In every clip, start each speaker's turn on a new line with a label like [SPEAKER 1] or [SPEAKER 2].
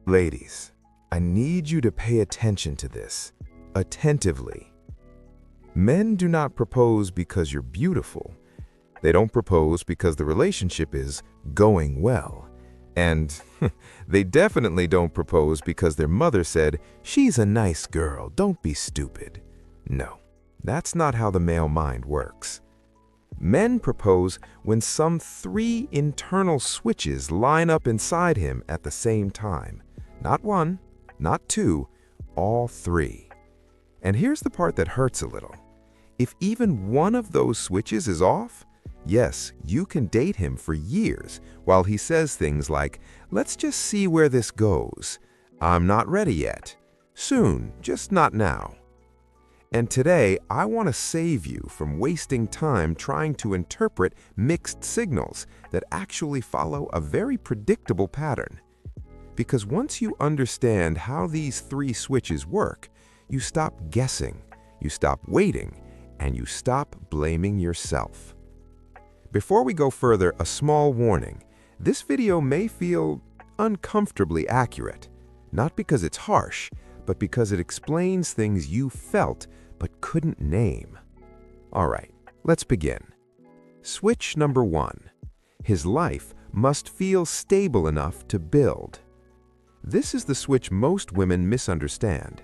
[SPEAKER 1] Ladies, I need you to pay attention to this, attentively. Men do not propose because you're beautiful. They don't propose because the relationship is going well. And they definitely don't propose because their mother said, "She's a nice girl, don't be stupid." No, that's not how the male mind works. Men propose when some three internal switches line up inside him at the same time. Not one, not two, all three. And here's the part that hurts a little. If even one of those switches is off, yes, you can date him for years while he says things like, "Let's just see where this goes. I'm not ready yet. Soon, just not now." And today, I want to save you from wasting time trying to interpret mixed signals that actually follow a very predictable pattern. Because once you understand how these three switches work, you stop guessing, you stop waiting, and you stop blaming yourself. Before we go further, a small warning. This video may feel uncomfortably accurate, not because it's harsh, but because it explains things you felt but couldn't name. All right, let's begin. Switch number one. His life must feel stable enough to build. This is the switch most women misunderstand.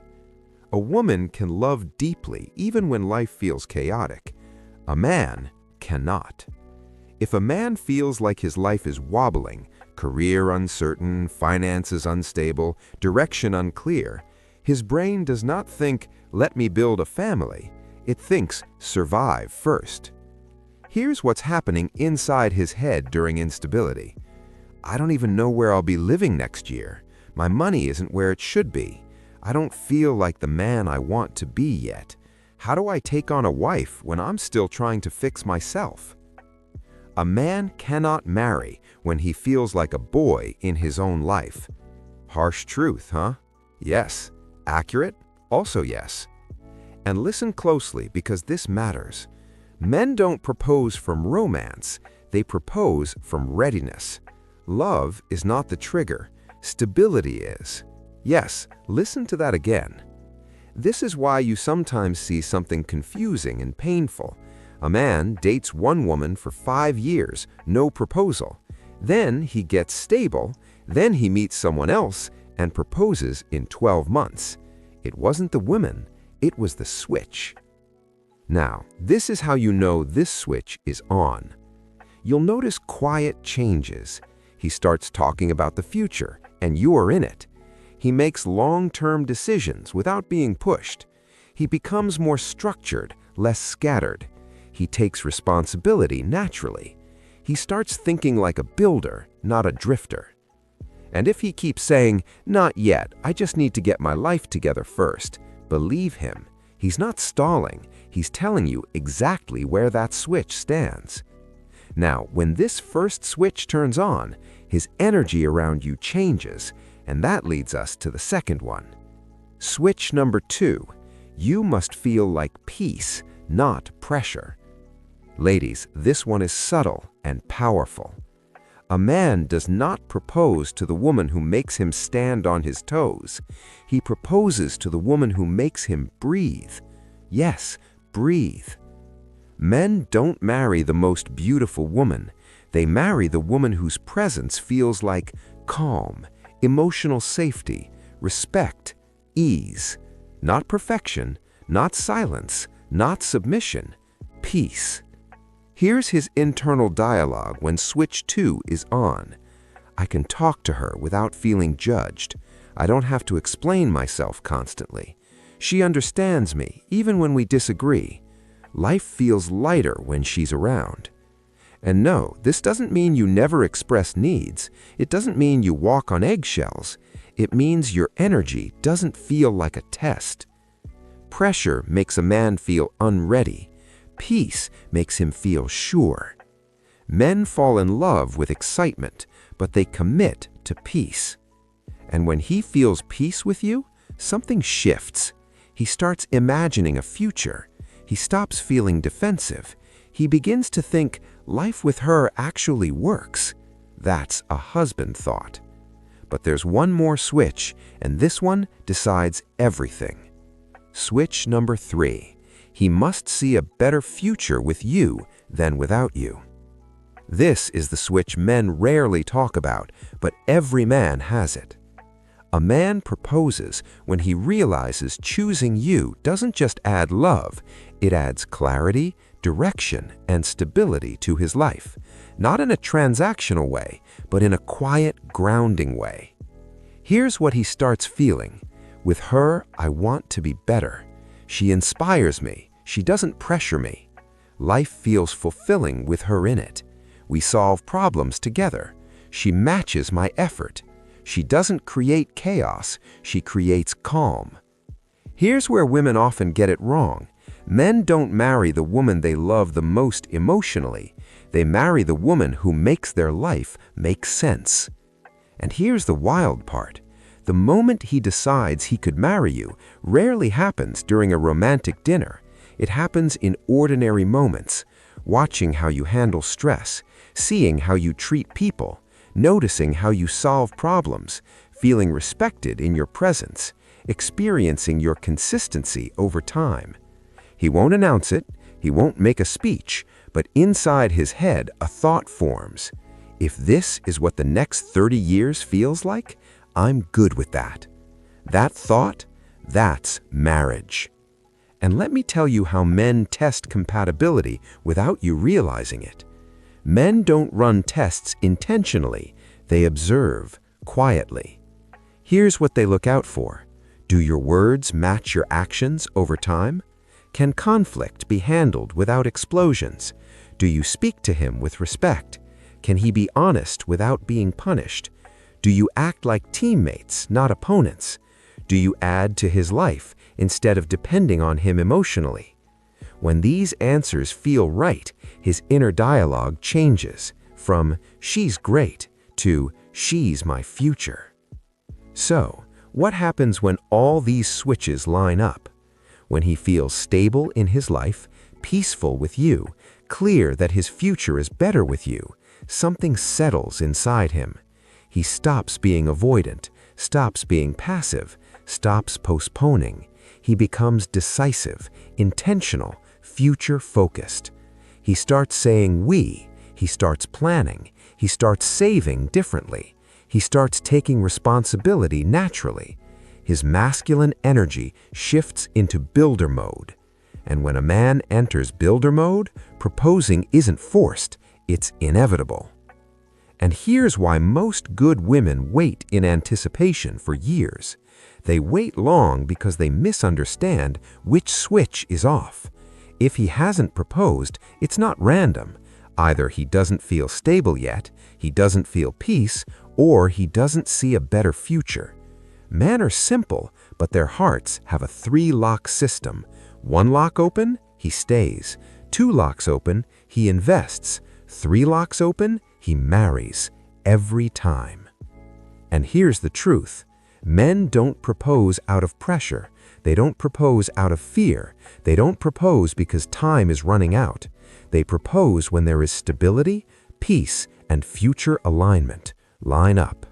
[SPEAKER 1] A woman can love deeply even when life feels chaotic. A man cannot. If a man feels like his life is wobbling, career uncertain, finances unstable, direction unclear, his brain does not think, "Let me build a family." It thinks, "Survive first." Here's what's happening inside his head during instability. "I don't even know where I'll be living next year. My money isn't where it should be. I don't feel like the man I want to be yet. How do I take on a wife when I'm still trying to fix myself?" A man cannot marry when he feels like a boy in his own life. Harsh truth, huh? Yes. Accurate? Also yes. And listen closely because this matters. Men don't propose from romance, they propose from readiness. Love is not the trigger, stability is. Yes, listen to that again. This is why you sometimes see something confusing and painful. A man dates one woman for 5 years, no proposal. Then he gets stable, then he meets someone else and proposes in 12 months. It wasn't the woman, it was the switch. Now, this is how you know this switch is on. You'll notice quiet changes. He starts talking about the future, and you're in it. He makes long-term decisions without being pushed. He becomes more structured, less scattered. He takes responsibility naturally. He starts thinking like a builder, not a drifter. And if he keeps saying, "Not yet, I just need to get my life together first," believe him. He's not stalling. He's telling you exactly where that switch stands. Now, when this first switch turns on, his energy around you changes, and that leads us to the second one. Switch number two. You must feel like peace, not pressure. Ladies, this one is subtle and powerful. A man does not propose to the woman who makes him stand on his toes. He proposes to the woman who makes him breathe. Yes, breathe. Men don't marry the most beautiful woman. They marry the woman whose presence feels like calm, emotional safety, respect, ease. Not perfection, not silence, not submission, peace. Here's his internal dialogue when switch 2 is on. I can talk to her without feeling judged. I don't have to explain myself constantly. She understands me, even when we disagree. Life feels lighter when she's around. And no, this doesn't mean you never express needs. It doesn't mean you walk on eggshells. It means your energy doesn't feel like a test. Pressure makes a man feel unready. Peace makes him feel sure. Men fall in love with excitement, but they commit to peace. And when he feels peace with you, something shifts. He starts imagining a future. He stops feeling defensive. He begins to think life with her actually works. That's a husband thought.
[SPEAKER 2] But there's one more switch, and this one decides everything. Switch number 3. He must see a better future with you than without you. This is the switch men rarely talk about, but every man has it. A man proposes when he realizes choosing you doesn't just add love, it adds clarity, direction, and stability to his life. Not in a transactional way, but in a quiet, grounding way. Here's what he starts feeling. With her, I want to be better. She inspires me. She doesn't pressure me. Life feels fulfilling with her in it. We solve problems together. She matches my effort. She doesn't create chaos. She creates calm. Here's where women often get it wrong. Men don't marry the woman they love the most emotionally. They marry the woman who makes their life make sense. And here's the wild part. The moment he decides he could marry you rarely happens during a romantic dinner. It happens in ordinary moments, watching how you handle stress, seeing how you treat people, noticing how you solve problems, feeling respected in your presence, experiencing your consistency over time. He won't announce it, he won't make a speech, but inside his head a thought forms. If this is what the next 30 years feels like, I'm good with that. That thought, that's marriage. And let me tell you how men test compatibility without you realizing it. Men don't run tests intentionally, they observe quietly. Here's what they look out for. Do your words match your actions over time? Can conflict be handled without explosions? Do you speak to him with respect? Can he be honest without being punished? Do you act like teammates, not opponents? Do you add to his life instead of depending on him emotionally? When these answers feel right, his inner dialogue changes from "she's great" to "she's my future." So, what happens when all these switches line up? When he feels stable in his life, peaceful with you, clear that his future is better with you, something settles inside him. He stops being avoidant, stops being passive, stops postponing. He becomes decisive, intentional, future-focused. He starts saying we, he starts planning, he starts saving differently, he starts taking responsibility naturally. His masculine energy shifts into builder mode. And when a man enters builder mode, proposing isn't forced, it's inevitable. And here's why most good women wait in anticipation for years. They wait long because they misunderstand which switch is off. If he hasn't proposed, it's not random. Either he doesn't feel stable yet, he doesn't feel peace, or he doesn't see a better future. Men are simple, but their hearts have a 3-lock system. 1 lock open, he stays. 2 locks open, he invests. 3 locks open, he marries. Every time. And here's the truth. Men don't propose out of pressure. They don't propose out of fear. They don't propose because time is running out. They propose when there is stability, peace, and future alignment. Line up.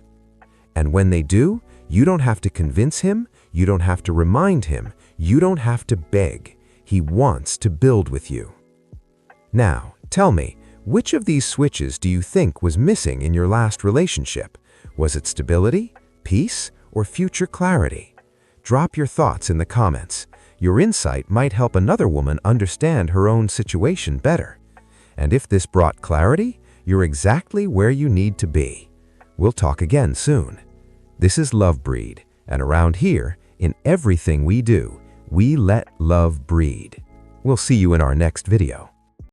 [SPEAKER 2] And when they do, you don't have to convince him, you don't have to remind him, you don't have to beg. He wants to build with you. Now, tell me, which of these switches do you think was missing in your last relationship? Was it stability, peace, or future clarity? Drop your thoughts in the comments. Your insight might help another woman understand her own situation better. And if this brought clarity, you're exactly where you need to be. We'll talk again soon. This is Lovebreed, and around here, in everything we do, we let love breed. We'll see you in our next video.